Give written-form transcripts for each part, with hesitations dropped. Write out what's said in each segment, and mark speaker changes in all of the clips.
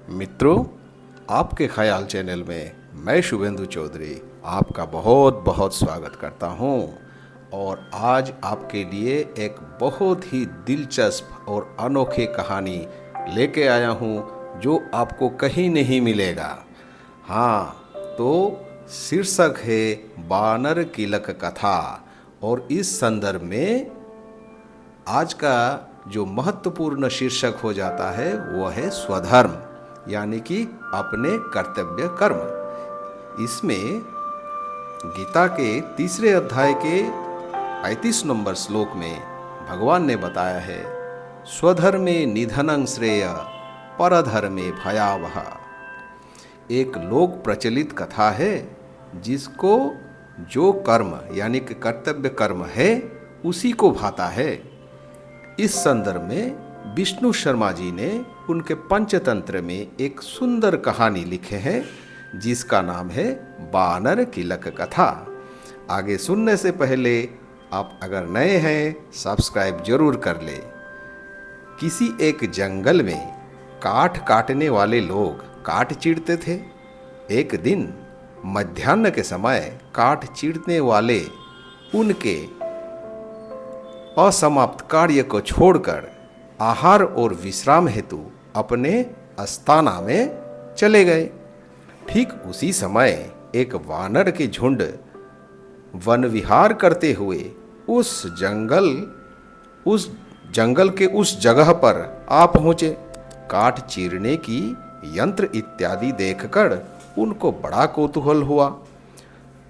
Speaker 1: मित्रों, आपके ख्याल चैनल में मैं शुभेंदु चौधरी आपका बहुत बहुत स्वागत करता हूं और आज आपके लिए एक बहुत ही दिलचस्प और अनोखी कहानी लेके आया हूं जो आपको कहीं नहीं मिलेगा। हाँ, तो शीर्षक है बानर किलक कथा और इस संदर्भ में आज का जो महत्वपूर्ण शीर्षक हो जाता है वो है स्वधर्म, यानी कि अपने कर्तव्य कर्म। इसमें गीता के तीसरे अध्याय के 35 नंबर श्लोक में भगवान ने बताया है, स्वधर्मे निधनं श्रेय परधर्मे भयावह। एक लोक प्रचलित कथा है जिसको जो कर्म यानी कि कर्तव्य कर्म है उसी को भाता है। इस संदर्भ में विष्णु शर्मा जी ने उनके पंचतंत्र में एक सुंदर कहानी लिखे हैं जिसका नाम है बानर किलक कथा। आगे सुनने से पहले आप अगर नए हैं सब्सक्राइब जरूर कर ले। किसी एक जंगल में काठ काटने वाले लोग काठ चीरते थे। एक दिन मध्याह्न के समय काठ चीरने वाले उनके असमाप्त कार्य को छोड़कर आहार और विश्राम हेतु अपने आस्थाना में चले गए। ठीक उसी समय एक वानर के झुंड वन विहार करते हुए उस जंगल के उस जगह पर आ पहुंचे। काठ चीरने की यंत्र इत्यादि देखकर उनको बड़ा कौतूहल हुआ।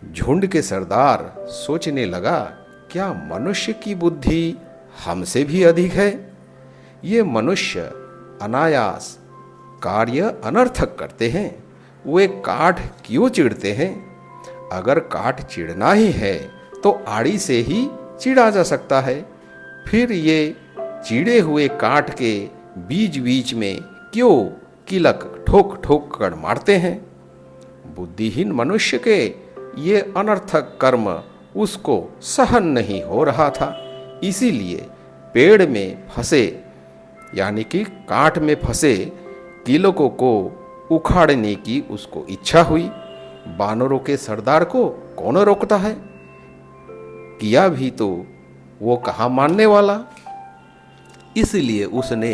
Speaker 1: झुंड के सरदार सोचने लगा, क्या मनुष्य की बुद्धि हमसे भी अधिक है? ये मनुष्य अनायास कार्य अनर्थक करते हैं, वे काठ क्यों चिढ़ते हैं? अगर काठ चिढ़ना ही है तो आड़ी से ही चिढ़ा जा सकता है। फिर ये चिढ़े हुए काठ के बीच बीच में क्यों किलक ठोक ठोक कर मारते हैं? बुद्धिहीन मनुष्य के ये अनर्थक कर्म उसको सहन नहीं हो रहा था। इसीलिए पेड़ में फंसे यानी कि काठ में फंसे किलकों को उखाड़ने की उसको इच्छा हुई। बानरों के सरदार को कौन रोकता है? किया भी तो वो कहाँ मानने वाला। इसलिए उसने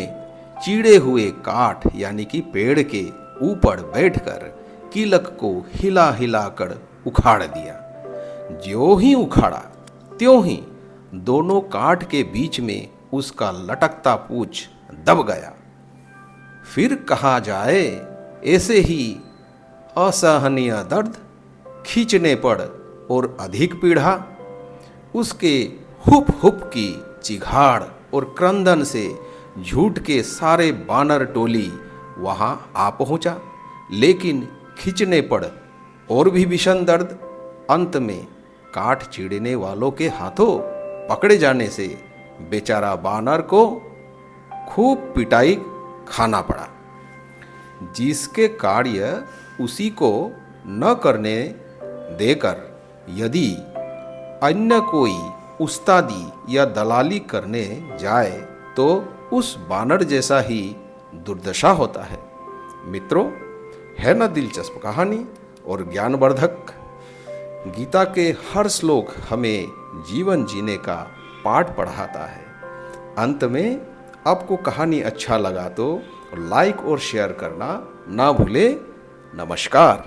Speaker 1: चिड़े हुए काठ यानी कि पेड़ के ऊपर बैठकर किलक को हिला हिला कर उखाड़ दिया। ज्यों ही उखाड़ा त्यों ही दोनों काठ के बीच में उसका लटकता पूंछ दब गया। फिर कहा जाए, ऐसे ही असहनीय दर्द खींचने पर और अधिक पीड़ा। उसके हुप हुप की चिघाड़ और क्रंदन से झूठ के सारे बानर टोली वहां आ पहुंचा, लेकिन खींचने पर और भी भीषण दर्द। अंत में काठ चीरने वालों के हाथों पकड़े जाने से बेचारा बानर को खूब पिटाई खाना पड़ा, जिसके कार्य उसी को न करने देकर यदि अन्य कोई उस्तादी या दलाली करने जाए तो उस बानर जैसा ही दुर्दशा होता है। मित्रों, है ना दिलचस्प कहानी और ज्ञानवर्धक। गीता के हर श्लोक हमें जीवन जीने का पाठ पढ़ाता है। अंत में आपको कहानी अच्छा लगा तो लाइक और शेयर करना ना भूले। नमस्कार।